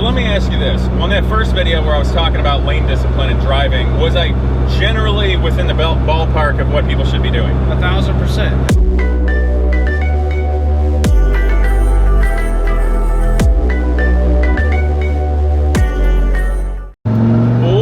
So let me ask you this. On that first video where I was talking about lane discipline and driving, was I generally within the ballpark of what people should be doing? 1000%.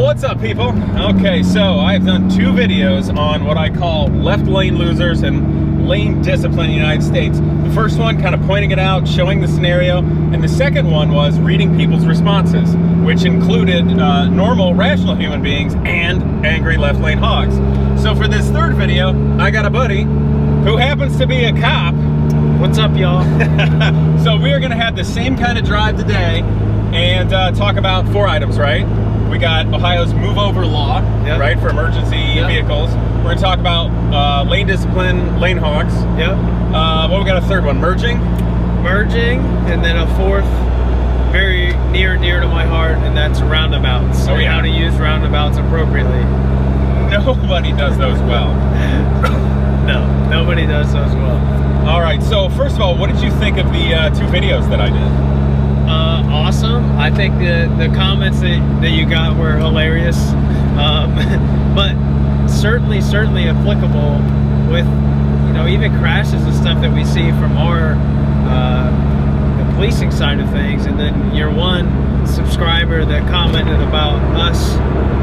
What's up, people? Okay, so I've done 2 videos on what I call left lane losers and lane discipline in the United States. The first one kind of pointing it out, showing the scenario, and the second one was reading people's responses, which included normal, rational human beings and angry left lane hogs. So for this third video, I got a buddy who happens to be a cop. What's up, y'all? So we are going to have the same kind of drive today and talk about 4 items, right? We got Ohio's move over law, yep, right, for emergency vehicles. We're going to talk about lane discipline, lane hogs. Yep. What we got a third one? Merging, and then a fourth, very near and dear to my heart, and that's roundabouts. Oh, yeah. How to use roundabouts appropriately. Nobody does those well. No, nobody does those well. All right, so first of all, what did you think of the 2 videos that I did? Awesome. I think the comments that you got were hilarious, but certainly applicable with, you know, even crashes and stuff that we see from our the policing side of things. And then your one subscriber that commented about us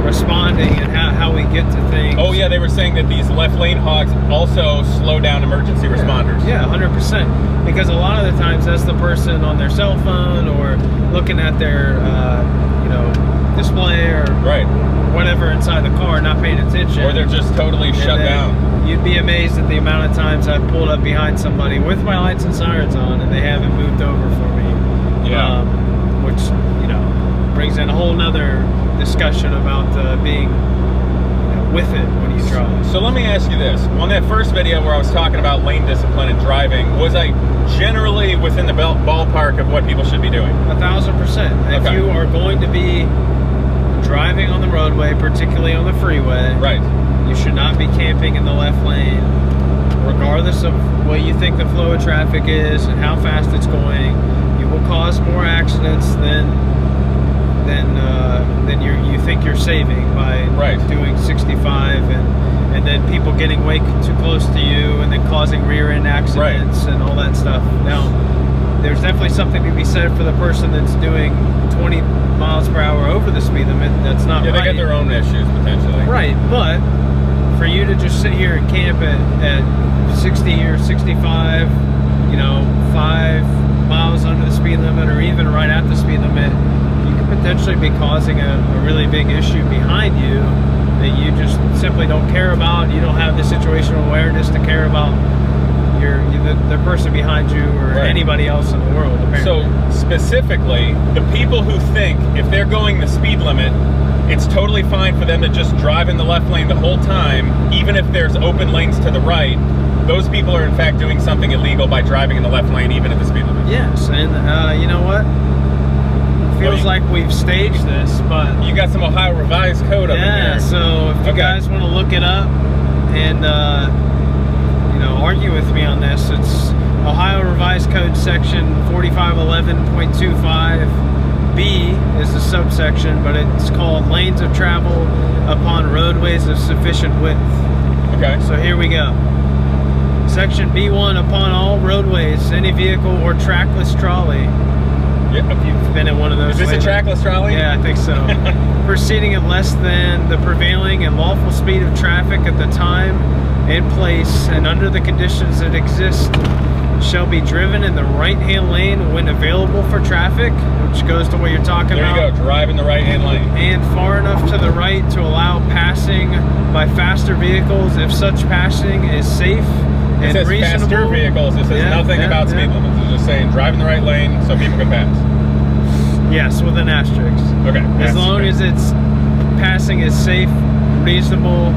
responding and how we get to things. Oh yeah, they were saying that these left lane hogs also slow down emergency responders. Yeah, 100%. Because a lot of the times that's the person on their cell phone or looking at their you know, display or whatever inside the car, not paying attention. Or they're just totally shut down. You'd be amazed at the amount of times I've pulled up behind somebody with my lights and sirens on and they haven't moved over for me. Yeah. Which, you know, brings in a whole nother discussion about being with it when you drive. So let me ask you this. On that first video where I was talking about lane discipline and driving, was I generally within the ballpark of what people should be doing? 1000%. If you are going to be driving on the roadway, particularly on the freeway, you should not be camping in the left lane, regardless of what you think the flow of traffic is and how fast it's going. You will cause more accidents than you think you're saving by doing 65 and then people getting way too close to you and then causing rear end accidents and all that stuff. Now, there's definitely something to be said for the person that's doing 20 miles per hour over the speed limit. That's not right. Yeah, they got their own issues potentially. Right, but for you to just sit here and camp at 60 or 65, you know, 5 miles under the speed limit or even right at the speed limit, you could potentially be causing a really big issue behind you that you just simply don't care about. You don't have the situational awareness to care about the person behind you or anybody else in the world, apparently. So specifically, the people who think if they're going the speed limit, it's totally fine for them to just drive in the left lane the whole time, even if there's open lanes to the right, those people are in fact doing something illegal by driving in the left lane even at the speed limit. Yes, and you know what? Feels like we've staged this, but you got some Ohio Revised Code up in here. So if you guys want to look it up and you know, argue with me on this, it's Ohio Revised Code section 4511.25B is the subsection, but it's called lanes of travel upon roadways of sufficient width. Okay. So here we go. Section B1, upon all roadways, any vehicle or trackless trolley. If you've been in one of those. Is this a trackless trolley? Yeah, I think so. Proceeding at less than the prevailing and lawful speed of traffic at the time and place and under the conditions that exist shall be driven in the right-hand lane when available for traffic, which goes to what you're talking about. There you go, drive in the right-hand lane. And far enough to the right to allow passing by faster vehicles if such passing is safe and reasonable. It says faster vehicles. It says nothing about speed limits. It's just saying drive in the right lane so people can pass. Yes, with an asterisk. Okay. As long as it's passing is safe, reasonable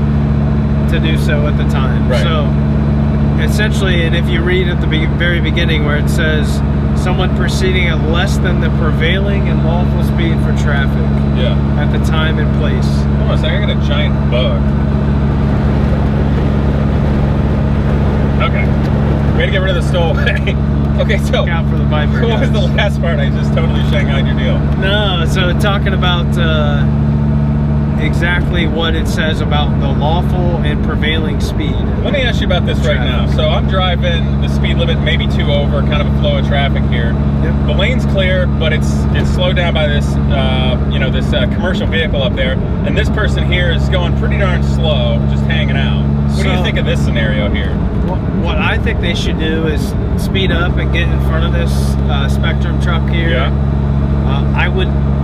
to do so at the time. So essentially, and if you read at the very beginning where it says someone proceeding at less than the prevailing and lawful speed for traffic at the time and place. Hold on a second, I got a giant bug. Okay. We had to get rid of the stowaway. Okay, so look out for the Viper. What was the last part? I just totally shanghaied your deal. No, So talking about exactly what it says about the lawful and prevailing speed. Let me ask you about this right now. So I'm driving the speed limit, maybe 2 over, kind of a flow of traffic here. Yep. The lane's clear, but it's slowed down by this, this commercial vehicle up there. And this person here is going pretty darn slow, just hanging out. What do you think of this scenario here? What I think they should do is speed up and get in front of this Spectrum truck here. Yeah.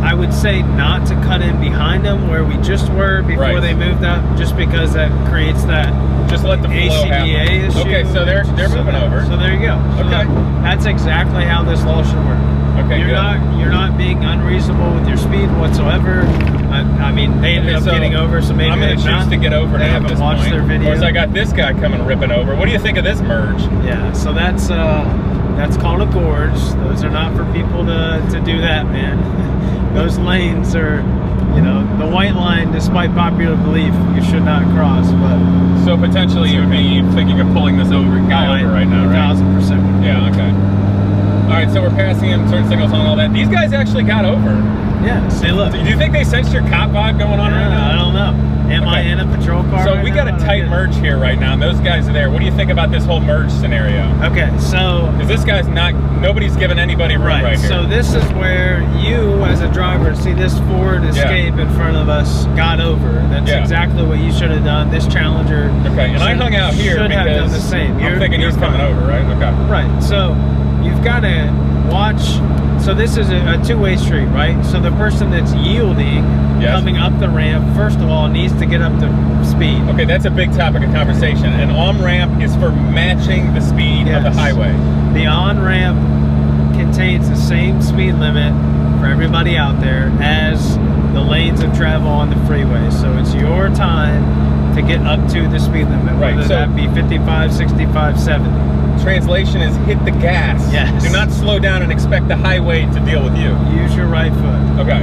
I would say not to cut in behind them where we just were before they moved up, just because that creates that just let the flow ACDA happen. issue. Okay, so they're moving over. So there you go. So okay, that's exactly how this law should work. Okay, you're not being unreasonable with your speed whatsoever. I mean, they ended up getting over, so maybe I'm going to choose to get over now at this point. Their video. Of course, I got this guy coming ripping over. What do you think of this merge? Yeah, so that's called a gorge. Those are not for people to do that, man. Those lanes are, the white line, despite popular belief, you should not cross. But so potentially you'd be thinking of pulling this over right now, right? 1000%. Yeah, okay. All right, so we're passing him, turn signals on, all that. These guys actually got over. Yeah, see, look. Do you think they sensed your cop vibe going on right now? I don't know. Am I in a patrol car? So we got a tight merge here right now, and those guys are there. What do you think about this whole merge scenario? Okay, so because this guy's nobody's giving anybody room right here. So this is where you, as a driver, see this Ford Escape in front of us got over. That's exactly what you should have done. This Challenger. Okay, and I hung out here should because have done the same. I'm thinking he's coming over, right? Okay. Right. So you've got to watch. So this is a two-way street, right? So the person that's yielding, coming up the ramp, first of all, needs to get up to speed. Okay, that's a big topic of conversation. An on-ramp is for matching the speed of the highway. The on-ramp contains the same speed limit for everybody out there as the lanes of travel on the freeway. So it's your time to get up to the speed limit, whether that be 55, 65, 70. Translation is hit the gas. Yes. Do not slow down and expect the highway to deal with you. Use your right foot. Okay.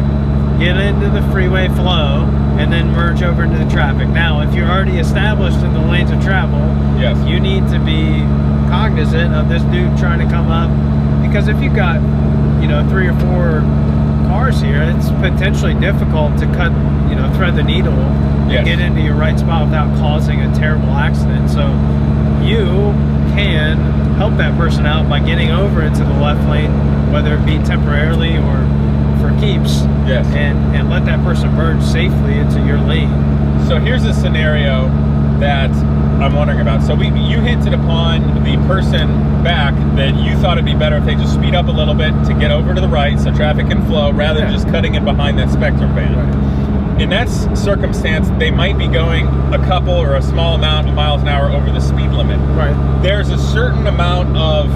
Get into the freeway flow and then merge over into the traffic. Now, if you're already established in the lanes of travel, you need to be cognizant of this dude trying to come up, because if you've got, 3 or 4 cars here, it's potentially difficult to cut, thread the needle and get into your right spot without causing a terrible accident. So you can help that person out by getting over into the left lane, whether it be temporarily or for keeps, and let that person merge safely into your lane. So here's a scenario that I'm wondering about. So you hinted upon the person back that you thought it'd be better if they just speed up a little bit to get over to the right so traffic can flow, rather than just cutting in behind that Spectrum van. In that circumstance, they might be going a couple or a small amount of miles an hour over the speed limit. There's a certain amount of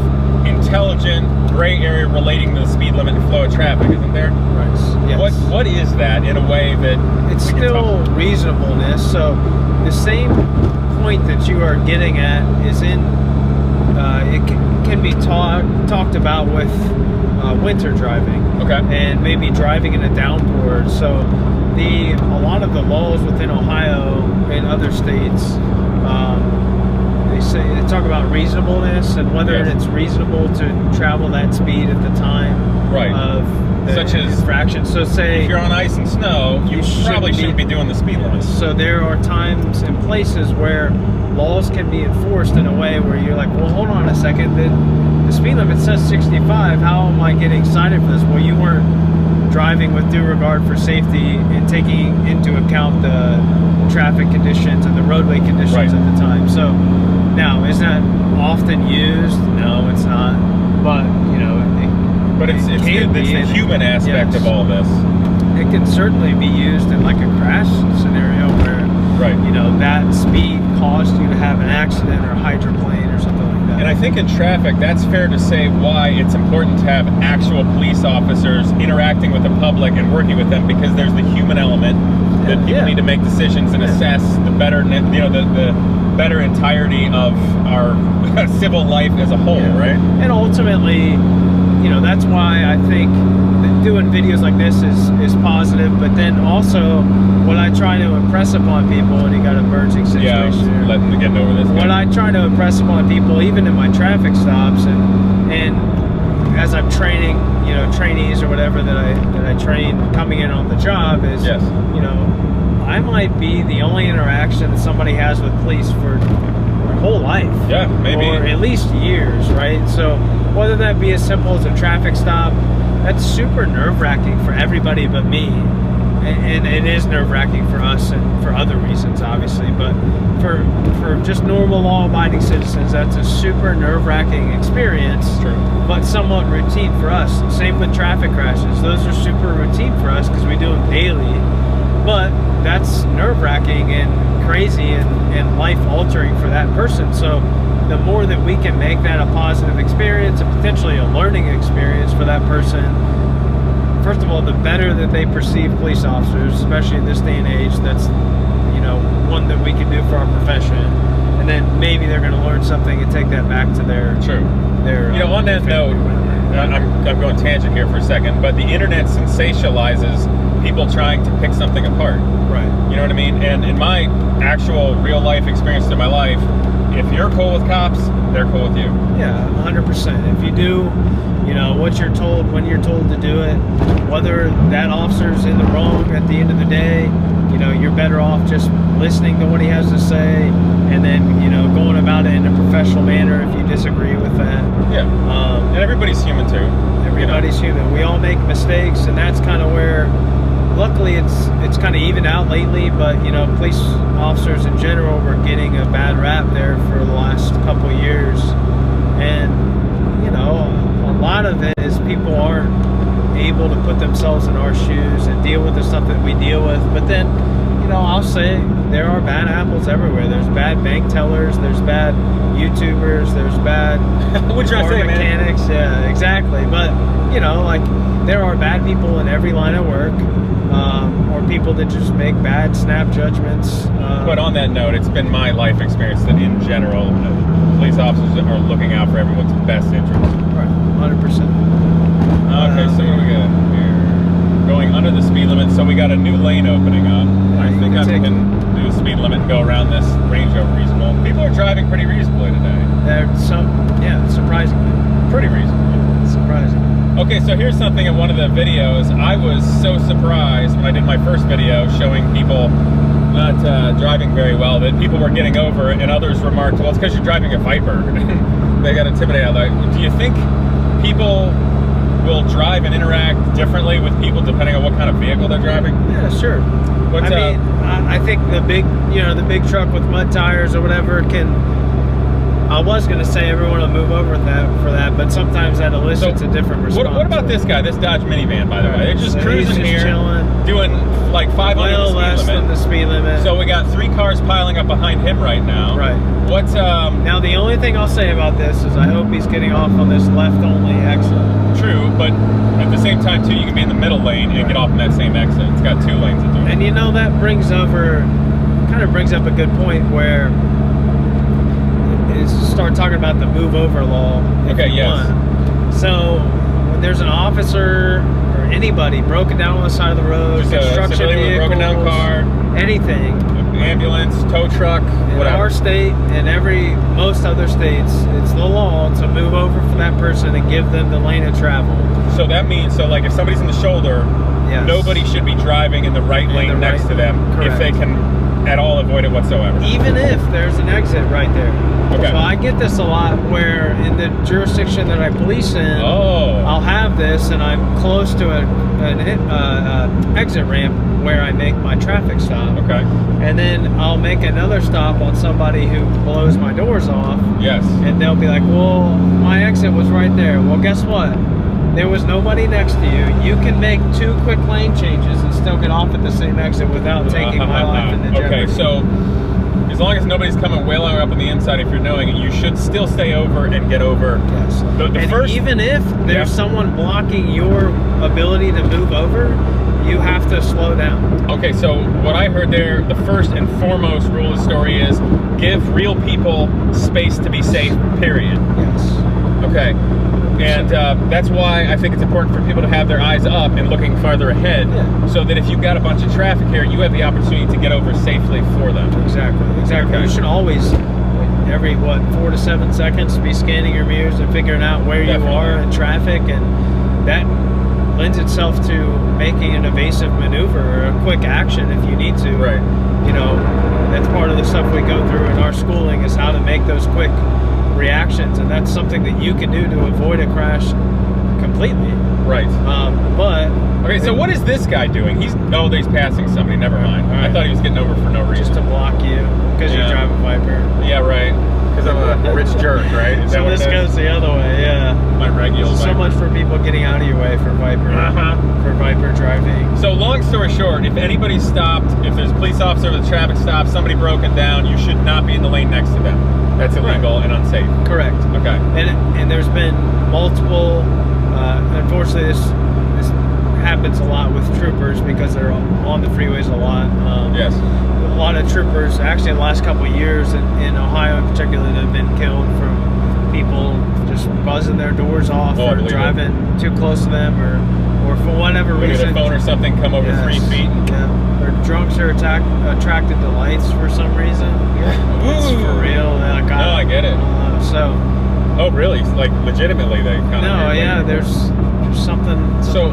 intelligent gray area relating to the speed limit and flow of traffic, isn't there? What is that in a way that it's still reasonableness? So the same point that you are getting at is in it can be talked about with winter driving. And maybe driving in a downpour. So a lot of the laws within Ohio and other states, they talk about reasonableness and whether it's reasonable to travel that speed at the time of the infraction. So say if you're on ice and snow, you probably shouldn't be doing the speed limit. So there are times and places where laws can be enforced in a way where you're like, well, hold on a second, the speed limit says 65, how am I getting cited for this? Well, you weren't driving with due regard for safety and taking into account the traffic conditions and the roadway conditions at the time. So now, is that often used? No, it's not. But it's the human aspect of all this. It can certainly be used in like a crash scenario where that speed caused you to have an accident or hydroplane or something like that. And I think in traffic, that's fair to say why it's important to have actual police officers interacting with the public and working with them, because there's the human element that people need to make decisions and assess the better, the better entirety of our civil life as a whole, right? And ultimately, that's why I think that doing videos like this is positive, but then also what I try to impress upon people, and you got a merging situation here. Let them get over this. What I try to impress upon people, even in my traffic stops, and as I'm training, you know, trainees or whatever that I train coming in on the job is, Yes. you know, I might be the only interaction that somebody has with police for their whole life. Yeah, maybe. Or at least years, right? So whether that be as simple as a traffic stop, that's super nerve-wracking for everybody but me. And it is nerve-wracking for us and for other reasons, obviously. But for just normal law-abiding citizens, that's a super nerve-wracking experience. True. But somewhat routine for us. Same with traffic crashes. Those are super routine for us because we do them daily. But that's nerve-wracking and crazy and life-altering for that person. So the more that we can make that a positive experience and potentially a learning experience for that person, first of all, the better that they perceive police officers, especially in this day and age, that's, you know, one that we can do for our profession. And then maybe they're going to learn something and take that back to their... True. Their, you know, on that note, I'm going tangent here for a second, but the internet sensationalizes people trying to pick something apart. Right. You know what I mean? And in my actual real life experience in my life, if you're cool with cops, they're cool with you. Yeah, 100%. If you do, you know, what you're told when you're told to do it, whether that officer's in the wrong at the end of the day, you know, you're better off just listening to what he has to say and then, you know, going about it in a professional manner if you disagree with that. Yeah. And everybody's human too. Everybody's human. We all make mistakes, and that's kind of where, luckily, it's kind of evened out lately. But you know, police officers in general were getting a bad rap there for the last couple of years, and you know, a lot of it is people aren't able to put themselves in our shoes and deal with the stuff that we deal with. But then, you know, I'll say there are bad apples everywhere. There's bad bank tellers. There's bad YouTubers. There's bad What you car say, mechanics. man? Yeah, exactly. But you know, like there are bad people in every line of work, or people that just make bad snap judgments. But on that note, it's been my life experience that in general, police officers are looking out for everyone's best interest. Right, 100%. Okay, so what do we got here? Going under the speed limit, so we got a new lane opening up. I you think can I take- can do the speed limit and go around this Range Rover reasonable. People are driving pretty reasonably today. Surprisingly. Pretty reasonable. Surprising. Okay, so here's something in one of the videos. I was so surprised when I did my first video showing people not driving very well that people were getting over, and others remarked, well, it's because you're driving a Viper. They got intimidated. Like, do you think people will drive and interact differently with people depending on what kind of vehicle they're driving? Yeah, sure. What's I mean, I think the big truck with mud tires or whatever can. I was going to say everyone will move over for that, but sometimes that elicits a different response. What about this guy, this Dodge minivan, by the way? They're just So cruising he's just here, chilling. doing like 500 Well less speed than limit. the speed limit. So we got 3 cars piling up behind him right now. Right. What's Now the only thing I'll say about this is I hope he's getting off on this left-only exit. true, but at the same time too, you can be in the middle lane and get off in that same exit. It's got 2 lanes to do it. And you know that kind of brings up a good point where is start talking about the move over law. Okay, yes. So when there's an officer or anybody broken down on the side of the road, Just a construction civilian with a vehicles, broken down car, anything. ambulance, tow truck, In whatever. our state and most other states, it's the law to move over for that person and give them the lane of travel. So that means, like if somebody's in the shoulder, Yes. nobody should be driving in the right lane the next right to them lane, if they correct. can at all avoid it whatsoever. Even if there's an exit right there. Okay. So I get this a lot where in the jurisdiction that I police in, Oh. I'll have this and I'm close to an exit ramp where I make my traffic stop. Okay. And then I'll make another stop on somebody who blows my doors off. Yes. And they'll be like, well, my exit was right there. Well, guess what? There was nobody next to you. You can make 2 quick lane changes and still get off at the same exit without taking my life into jeopardy. Okay, so as long as nobody's coming wailing up on the inside, if you're knowing it, you should still stay over and get over. Yes. The And first, even if there's Yeah. someone blocking your ability to move over, you have to slow down. okay, so what I heard there, the first and foremost rule of the story is give real people space to be safe, period. Yes. Okay. And that's why I think it's important for people to have their eyes up and looking farther ahead, Yeah. so that if you've got a bunch of traffic here, you have the opportunity to get over safely for them. Exactly. Okay. You should always, every what 4 to 7 seconds, be scanning your mirrors and figuring out where Definitely. you are in traffic, and that lends itself to making an evasive maneuver or a quick action if you need to. Right. You know, that's part of the stuff we go through in our schooling, is how to make those quick reactions, and that's something that you can do to avoid a crash completely. Right. But Okay, so what is this guy doing? He's passing somebody. Never mind. All right. I thought he was getting over for no reason. just to block you because Yeah. you're driving Viper. Yeah, right. Because I'm a rich jerk, right? Is that So what this it is? goes the other way, yeah. My regular So Viper. much for people getting out of your way for Viper, Uh-huh. for Viper driving. So long story short, if anybody's stopped, if there's a police officer with a traffic stop, somebody broken down, you should not be in the lane next to them. That's illegal and unsafe. Correct. Okay. And there's been multiple. Unfortunately, this happens a lot with troopers because they're on the freeways a lot. Yes. A lot of troopers, actually, in the last couple of years, in Ohio in particular, that have been killed from people just buzzing their doors off Oh, I or believe it. driving too close to them, or for whatever Look at reason. their phone or something, come over 3 feet. Yeah. Or drunks are attracted to lights for some reason. It's Ooh. for real. Like, No, I get it. So. Oh, really? Like, legitimately, they kind of... No, yeah, there's something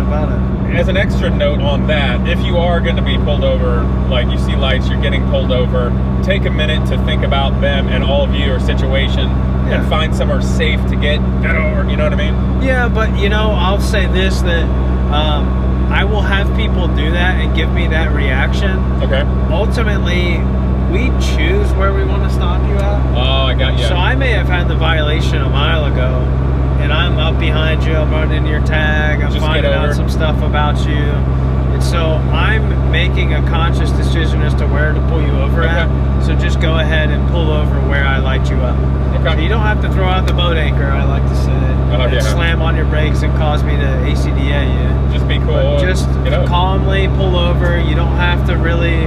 about it. As an extra note on that, if you are going to be pulled over, like you see lights, you're getting pulled over, take a minute to think about them and all of your situation Yeah. and find somewhere safe to get over, you know what I mean? Yeah, but you know, I'll say this, that I will have people do that and give me that reaction. Okay. Ultimately, we choose where we want to stop you at. Oh, I got you. So I may have had the violation a mile ago, and I'm up behind you, I'm running your tag, I'm Just finding get over. out some stuff about you. And so I'm making a conscious decision as to where to pull you over at. So just go ahead and pull over where I light you up. Okay. So you don't have to throw out the boat anchor, I like to say, and yeah. slam on your brakes and cause me to ACDA you. Just be cool. But just Get up. calmly pull over. You don't have to really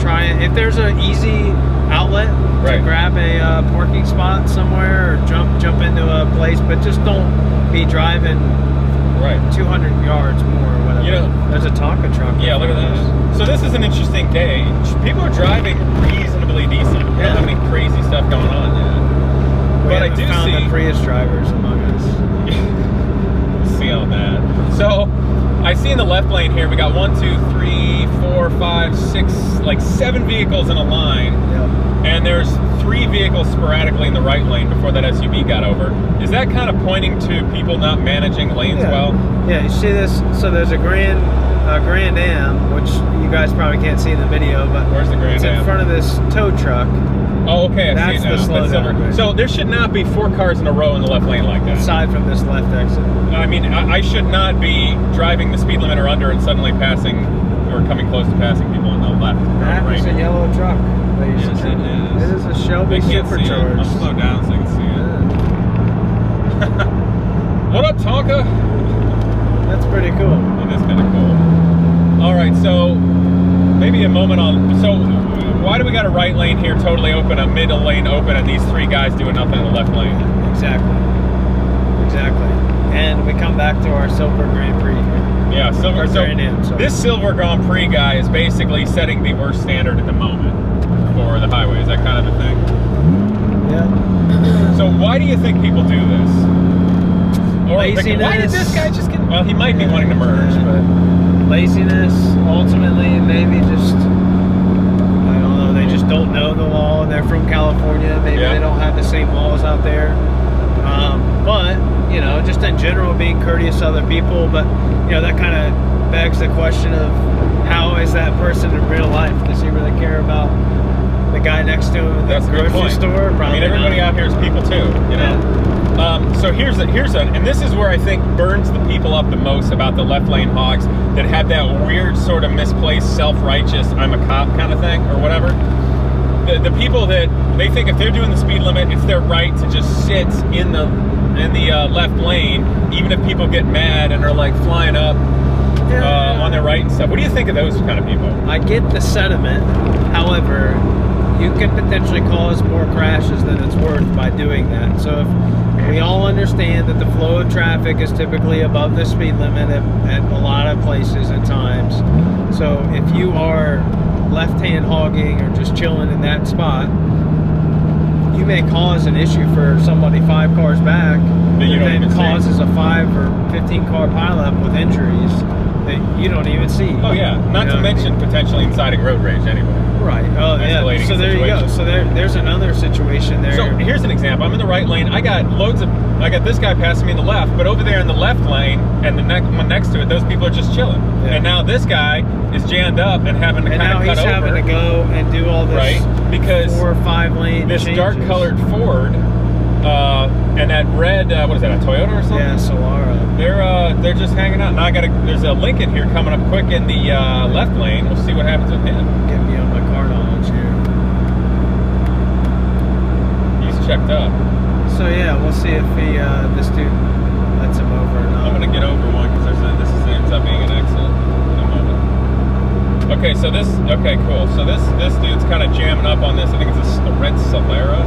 try it. If there's an easy outlet Right. to grab a parking spot somewhere or jump into a place, but just don't be driving Right. 200 yards more or whatever. You know- there's a Tonka truck. Yeah, in look at front of us. that. So this is an interesting day. People are driving reasonably decent. We don't have any crazy stuff going on yet. We But I haven't do found see... the Prius drivers among us. see on that. So I see in the left lane here, we got 1, 2, 3, 4, 5, 6, like 7 vehicles in a line. Yep. And there's 3 vehicles sporadically in the right lane before that SUV got over. Is that kind of pointing to people not managing lanes well? Yeah, you see this? So there's a Grand Am, which you guys probably can't see in the video, but Where's the Grand it's Am? in front of this tow truck. Oh, okay, I That's see it now. the slow That's down, silver. right? So there should not be 4 cars in a row in the left lane like that. Aside from this left exit. I mean, I should not be driving the speed limit or under and suddenly passing or coming close to passing people on the left. or That right. is a yellow truck, ladies Yes, and gentlemen. it is. It is a Shelby They can't see it. Supercharged. I'll slow down so I can see it. What up, Tonka? That's pretty cool. It is kind of cool. All right, so maybe a moment on. So why do we got a right lane here totally open, a middle lane open, and these 3 guys doing nothing in the left lane? Exactly. Exactly. And we come back to our Silver Grand Prix here. Yeah, silver. Or So Grand Am, sorry. this Silver Grand Prix guy is basically setting the worst standard at the moment for the highway. Is that kind of the thing? Yeah. So why do you think people do this? Or why did Laziness. this guy just get? Well, he might be wanting to merge, but Laziness, ultimately, maybe just, I don't know, they just don't know the law. They're from California. Maybe Yeah. they don't have the same laws out there. But, you know, just in general, being courteous to other people. But, you know, that kind of begs the question of how is that person in real life? Does he really care about the guy next to him at that's the a good grocery point. store? Probably I mean, everybody not. out here is people too, you know. So here's and this is where I think burns the people up the most about the left lane hogs that have that weird sort of misplaced self-righteous I'm a cop kind of thing or whatever. The people that they think if they're doing the speed limit, it's their right to just sit in the left lane, even if people get mad and are like flying up on their right and stuff. What do you think of those kind of people? I get the sentiment. However, you can potentially cause more crashes than it's worth by doing that. So if we all understand that the flow of traffic is typically above the speed limit at a lot of places and times. So if you are left-hand hogging or just chilling in that spot, you may cause an issue for somebody 5 cars back That you don't then even see. causes a 5 or 15 car pileup with injuries that you don't even see. Oh yeah, not to mention potentially inciting road rage anyway. Right. Oh yeah. Escalating So there you go. situation. So there's another situation there. So here's an example. I'm in the right lane. I got this guy passing me in the left, but over there in the left lane and the one next to it, those people are just chilling. Yeah. And now this guy is jammed up and having to and kind now of cut he's over. having to go and do all this Right, because 4 or 5 lane this changes. dark colored Ford and that red what is that, a Toyota or something? Yeah, Solara. They're just hanging out. Now there's a Lincoln here coming up quick in the left lane. We'll see what happens with him. Get me on my car knowledge here. He's checked up. So yeah, we'll see if he this dude lets him over or not. I'm gonna get over one because this ends up being an exit in a moment. Okay, so okay, cool. So this dude's kind of jamming up on this. I think it's a red Solera.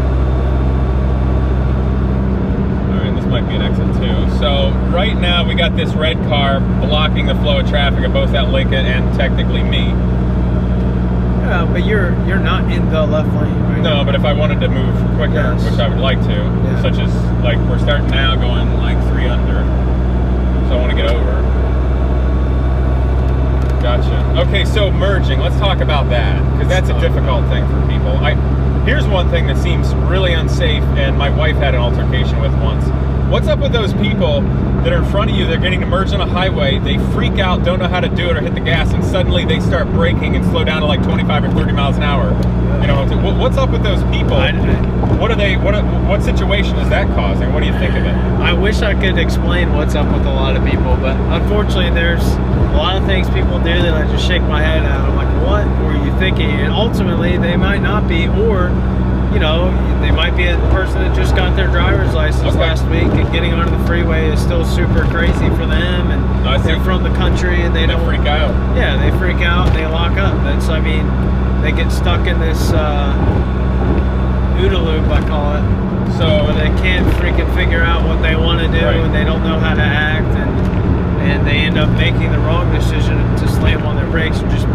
All right, this might be an exit too. So right now we got this red car blocking the flow of traffic of both that Lincoln and technically me. Yeah, but you're not in the left lane, right? No, but if I wanted to move quicker, Yes. which I would like to, Yeah. such as like we're starting now going like 3 under, so I want to get over. Gotcha. Okay, so merging. Let's talk about that because that's a difficult thing for people. Here's one thing that seems really unsafe, and my wife had an altercation with once. What's up with those people that are in front of you? They're getting to merge on a highway. They freak out, don't know how to do it, or hit the gas, and suddenly they start braking and slow down to like 25 or 30 miles an hour. You know, what's up with those people? What are they? What situation is that causing? What do you think of it? I wish I could explain what's up with a lot of people, but unfortunately there's a lot of things people do that I just shake my head at. I'm like, what were you thinking? And ultimately they might not be, or you know, they might be a person that just got their driver's license last week and getting onto the freeway is still super crazy for them, and they're from the country and they don't freak out. Yeah, they freak out and they lock up. That's, I mean, they get stuck in this OODA loop, I call it. So where they can't freaking figure out what they want to do, and they don't know how to act, and they end up making the wrong decision to slam on their brakes and just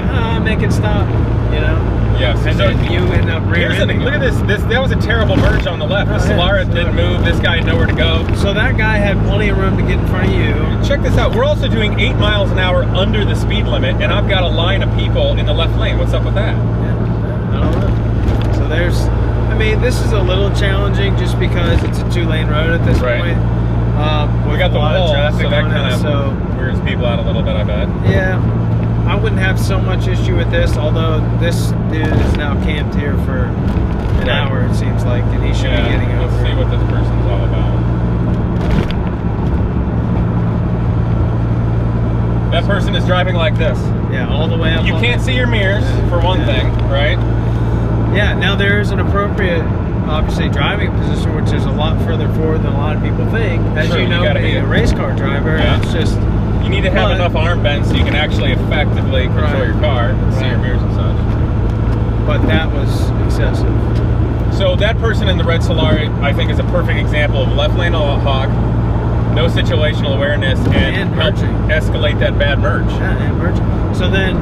make it stop, you know? Yes. And so then you end up rear-ending. Look at this. That was a terrible merge on the left. The Solara didn't move. This guy had nowhere to go. So that guy had plenty of room to get in front of you. Check this out. We're also doing 8 miles an hour under the speed limit, and I've got a line of people in the left lane. What's up with that? Yeah, I don't know. So there's, I mean, this is a little challenging just because it's a 2-lane road at this point. We got the wall, so that kind of weirds people out a little bit, I bet. Yeah. I wouldn't have so much issue with this, although this dude is now camped here for an hour, it seems like, and he should be getting over. Let's see what this person's all about. That person is driving like this. Yeah, all the way up. You can't see your mirrors, for one thing, right? Yeah, now there's an appropriate, obviously, driving position, which is a lot further forward than a lot of people think. As you know, being a race car driver, it's just... You need to have enough arm bend so you can actually effectively control your car and see your mirrors and such. But that was excessive. So that person in the red Solara, I think, is a perfect example of left lane hog, no situational awareness, and help escalate that bad merge. Yeah, and merge. So then,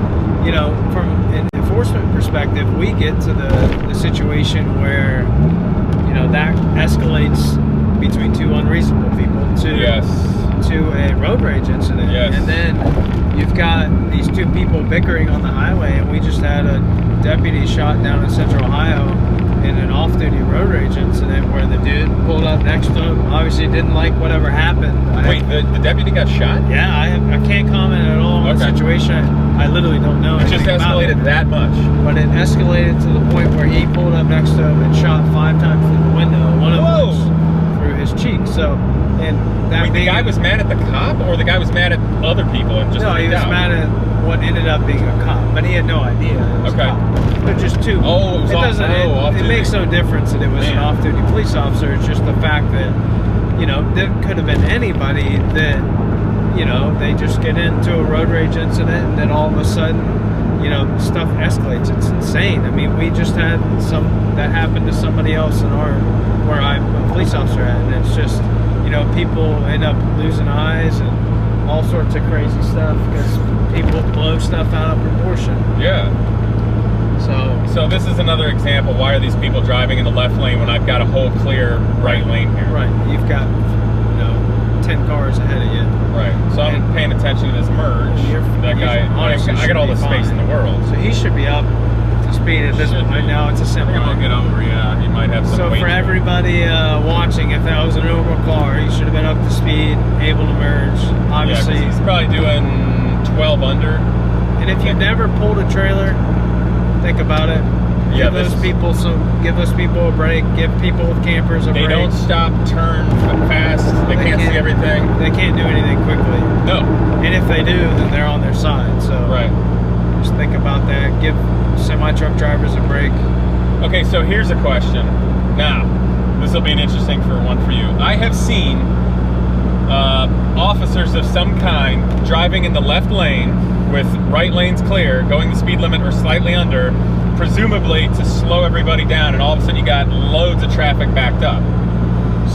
you know, from an enforcement perspective, we get to the situation where, you know, that escalates between 2 unreasonable people to a road rage incident. And then you've got these 2 people bickering on the highway, and we just had a deputy shot down in Central Ohio in an off-duty road rage incident where the dude pulled up next to him, obviously didn't like whatever happened. Wait, the deputy got shot? Yeah, I can't comment at all on the situation. I literally don't know. It just escalated that much. But it escalated to the point where he pulled up next to him and shot 5 times through the window. One of them through his cheek. So, and that the guy was mad at the cop, or the guy was mad at other people and just he was mad at what ended up being a cop, but he had no idea. They're just 2. Oh, it makes no difference that it was an off-duty police officer. It's just the fact that, you know, there could have been anybody that, you know, they just get into a road rage incident and then all of a sudden, you know, stuff escalates. It's insane. I mean, we just had that happened to somebody else in where I'm a police officer at, and it's just, you know, people end up losing eyes and all sorts of crazy stuff because people blow stuff out of proportion. Yeah. So this is another example. Why are these people driving in the left lane when I've got a whole clear right lane here? Right. You've got 10 cars ahead of you. Right. So I'm paying attention to this merge. That guy, I got all the space in the world. So he should be up to speed at this point. Now it's a semi. I'll get over. Yeah, he might have some. So for everybody watching, if that was a normal car, he should have been up to speed, able to merge. Obviously, yeah, he's probably doing 12 under. And if you've never pulled a trailer, think about it. Give those people a break. Give people with campers a break. They don't stop, turn fast. They can't see everything. They can't do anything quickly. No. And if they do, then they're on their side. So just think about that. Give semi-truck drivers a break. Okay, so here's a question. Now, this will be an interesting one for you. I have seen officers of some kind driving in the left lane with right lanes clear, going the speed limit or slightly under, presumably to slow everybody down, and all of a sudden you got loads of traffic backed up.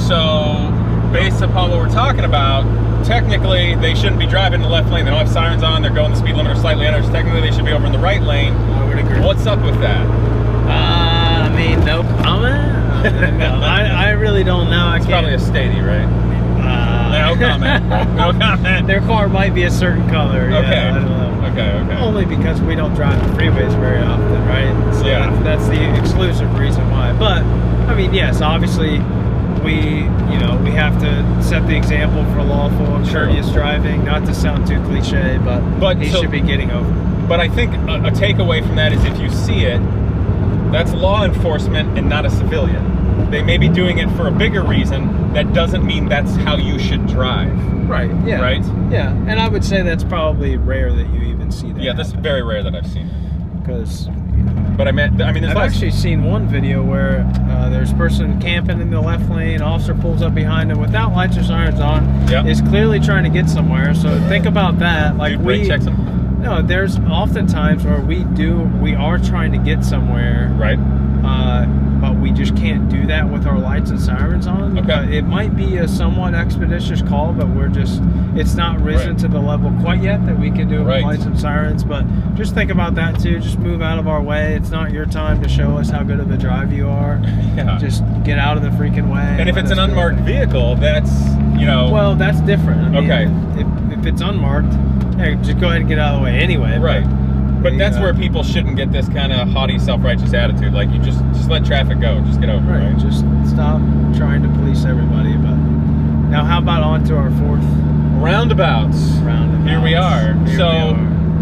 So, based upon what we're talking about, technically they shouldn't be driving in the left lane. They don't have sirens on, they're going the speed limit or slightly under, so technically they should be over in the right lane. I would agree. What's up with that? I mean, no comment. No, I really don't know. It's probably a Stady, right? No comment. No comment. Their car might be a certain color. Okay. Yeah, I don't know. Okay. Only because we don't drive the freeways very often, right? So yeah. That's the exclusive reason why. But I mean, yes, obviously we have to set the example for lawful and courteous driving. Not to sound too cliche, but he should be getting over. But I think a takeaway from that is if you see it, that's law enforcement and not a civilian. They may be doing it for a bigger reason. That doesn't mean that's how you should drive. Right. Yeah. Right? Yeah. And I would say that's probably rare that you even see that. Yeah, that's very rare that I've seen it. Because... But I've actually seen one video where there's a person camping in the left lane, officer pulls up behind him without lights or sirens on, is clearly trying to get somewhere. So think about that. Like brake checks him? No, there's often times where we are trying to get somewhere. Right. But we just can't do that with our lights and sirens on. Okay. It might be a somewhat expeditious call, but it's not risen to the level quite yet that we can do it with lights and sirens. But just think about that too. Just move out of our way. It's not your time to show us how good of a driver you are. Yeah. Just get out of the freaking way. And if it's an unmarked vehicle, that's, Well, that's different. I mean, if it's unmarked, hey, just go ahead and get out of the way anyway. Right. But that's where people shouldn't get this kind of haughty, self-righteous attitude. Like, you just let traffic go. Just get over it, right? Just stop trying to police everybody. But now, how about on to our fourth? Roundabouts. Here we are.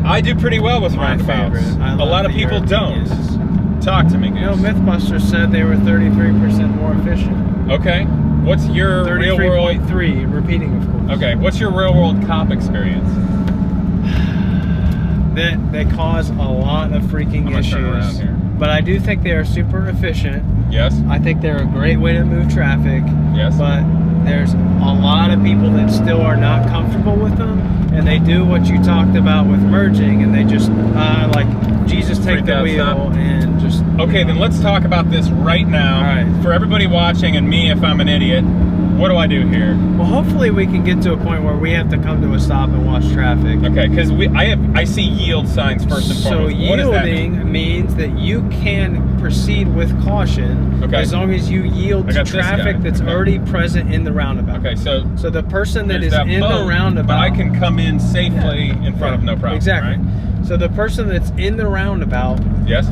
I do pretty well with roundabouts. A lot of people don't. Talk to me, Goose. Mythbusters said they were 33% more efficient. Okay. What's your real world... 33.3, repeating, of course. Okay. What's your real world cop experience? They cause a lot of freaking issues, but I do think they are super efficient. Yes. I think they're a great way to move traffic. Yes. But there's a lot of people that still are not comfortable with them, and they do what you talked about with merging, and they just like Jesus take the wheel and just. Okay, then let's talk about this right now. All right. For everybody watching and me, if I'm an idiot. What do I do here? Well, hopefully we can get to a point where we have to come to a stop and watch traffic. Okay, because I see yield signs first and foremost. So yielding means that you can proceed with caution as long as you yield to traffic that's already present in the roundabout. Okay, so the person that is in the roundabout, but I can come in safely in front of no problem. Exactly. Right? So the person that's in the roundabout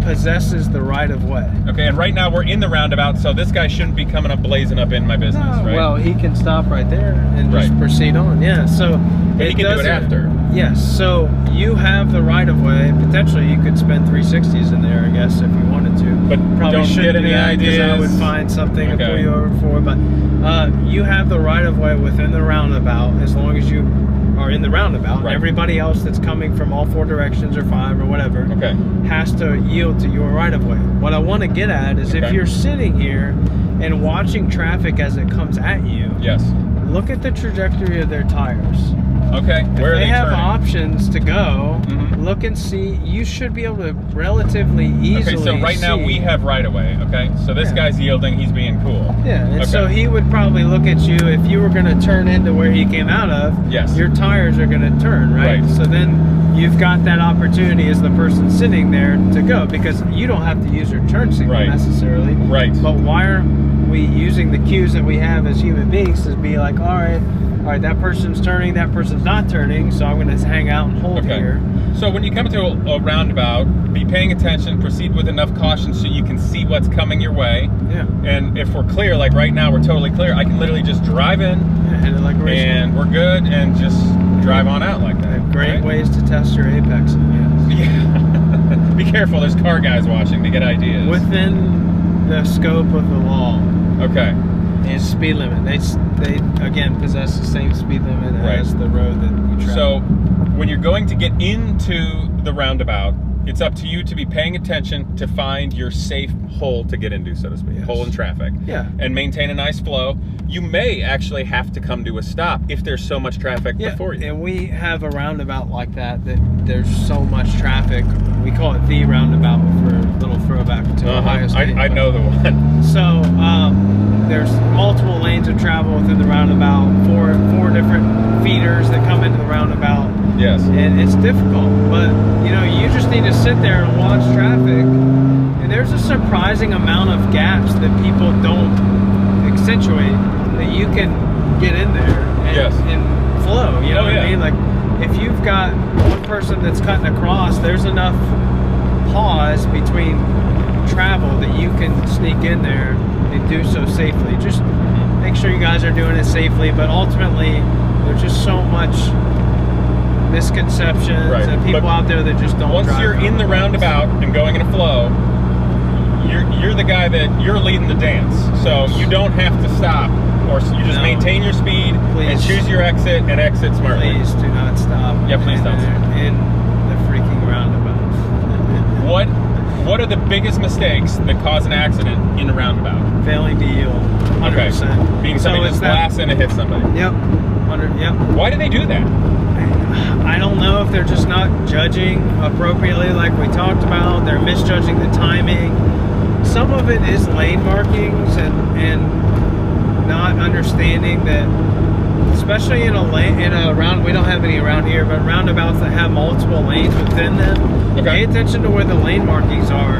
possesses the right of way. Okay, and right now we're in the roundabout, so this guy shouldn't be coming up blazing up in my business, right? Well, he can stop right there and just proceed on. Yeah, so but he can do it after. Yes, so you have the right of way. Potentially, you could spend 360s in there, I guess, if you wanted to. But probably don't shouldn't get any ideas. I would find something to pull you over for. But you have the right of way within the roundabout as long as you are in the roundabout. Right. Everybody else that's coming from all four directions or five or whatever has to yield to your right of way. What I want to get at is if you're sitting here and watching traffic as it comes at you, look at the trajectory of their tires. Okay, where are they have turning? options to go, Mhm. look and see. You should be able to relatively easily. Okay, so right now see. we have right of way. Okay, so this Yeah. guy's yielding. He's being cool. Yeah, and Okay. so he would probably look at you if you were going to turn into where he came out of. Yes. Your tires are going to turn, right? Right. So then you've got that opportunity as the person sitting there to go, because you don't have to use your turn signal Right. necessarily. Right. But why aren't we using the cues that we have as human beings to be like, all right, that person's turning, that person's not turning, so I'm going to hang out and hold Okay. here. So when you come to a roundabout, be paying attention, proceed with enough caution so you can see what's coming your way. Yeah. And if we're clear, like right now, we're totally clear. I can literally just drive in Yeah, hit it like a race car. and we're good and just drive on out like that. Great right? ways to test your apex. Yes. Yeah. Be careful, there's car guys watching to get ideas. Within the scope of the law Okay. is speed limit. They again possess the same speed limit Right. as the road that you travel. So when you're going to get into the roundabout, it's up to you to be paying attention to find your safe hole to get into, so to speak, Yes. hole in traffic. Yeah. And maintain a nice flow. You may actually have to come to a stop if there's so much traffic before you. And we have a roundabout like that there's so much traffic. We call it the roundabout for a little throwback to Ohio State. I know the one. So there's multiple lanes of travel within the roundabout, four different feeders that come into the roundabout. Yes. And it's difficult, but you just need to sit there and watch traffic, and there's a surprising amount of gaps that people don't accentuate that you can get in there and, Yes. and flow. You know Oh, what yeah. I mean? Like if you've got one person that's cutting across, there's enough pause between travel that you can sneak in there and do so safely. Just make sure you guys are doing it safely, but ultimately there's just so much misconceptions Right. and people But out there that just don't Once drive you're in the roundabout and going in a flow, you're the guy that you're leading the dance. So you don't have to stop, or you just No. maintain your speed and Please. choose your exit and exit smartly. Please do not stop. Yeah, please don't. In the freaking roundabout. What are the biggest mistakes that cause an accident in a roundabout? Failing to yield. 100%. Okay. Being somebody just glass in and hit somebody. Yep. 100. Yep. Why do they do that? I don't know if they're just not judging appropriately, like we talked about. They're misjudging the timing. Some of it is lane markings and not understanding that, especially in a lane, we don't have any around here, but roundabouts that have multiple lanes within them. Okay. Pay attention to where the lane markings are.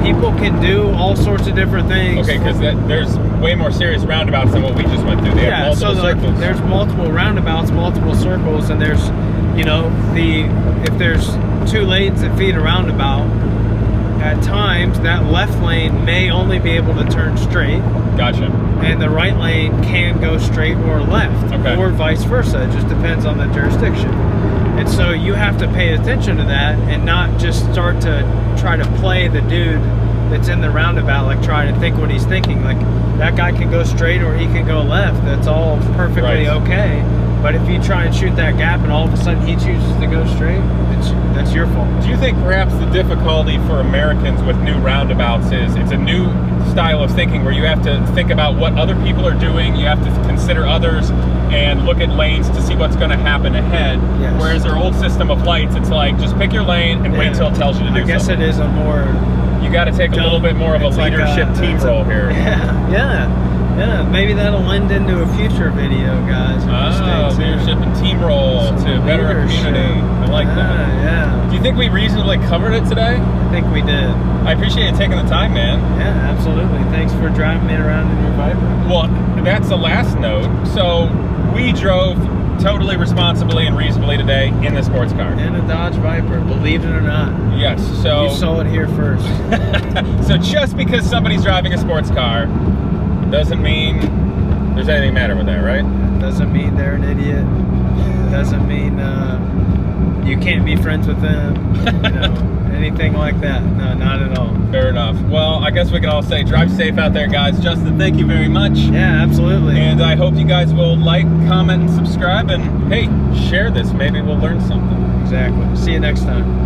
People can do all sorts of different things. Okay, because there's way more serious roundabouts than what we just went through. They have multiple circles. There's multiple roundabouts, multiple circles, and there's, if there's two lanes that feed a roundabout, at times that left lane may only be able to turn straight, Gotcha. and the right lane can go straight or left, Okay. or vice versa. It just depends on the jurisdiction. And so you have to pay attention to that and not just start to try to play the dude that's in the roundabout, like trying to think what he's thinking. Like, that guy can go straight or he can go left. That's all perfectly Right. okay. But if you try and shoot that gap and all of a sudden he chooses to go straight, that's your fault. Do you think perhaps the difficulty for Americans with new roundabouts is it's a new style of thinking where you have to think about what other people are doing, you have to consider others, and look at lanes to see what's going to happen ahead? Yes. Whereas their old system of lights, it's like, just pick your lane and wait till it tells you to do I guess something. it is a more You got to take a little bit more of a it's like leadership team it's role here. Yeah. Maybe that'll lend into a future video, guys. Oh, Stay tuned. leadership and team role to better our Leadership. community. I like that. Yeah. Do you think we reasonably covered it today? I think we did. I appreciate you taking the time, man. Yeah, absolutely. Thanks for driving me around in your Viper. Well, that's the last note. So we drove totally responsibly and reasonably today in the sports car. In a Dodge Viper, believe it or not. Yes. So You saw it here first. so just because somebody's driving a sports car doesn't mean there's anything matter with that, right? Doesn't mean they're an idiot. Doesn't mean you can't be friends with them. Anything like that. No, not at all. Fair enough. Well, I guess we can all say drive safe out there, guys. Justin, thank you very much. Yeah, absolutely. And I hope you guys will like, comment, and subscribe. And hey, share this. Maybe we'll learn something. Exactly. See you next time.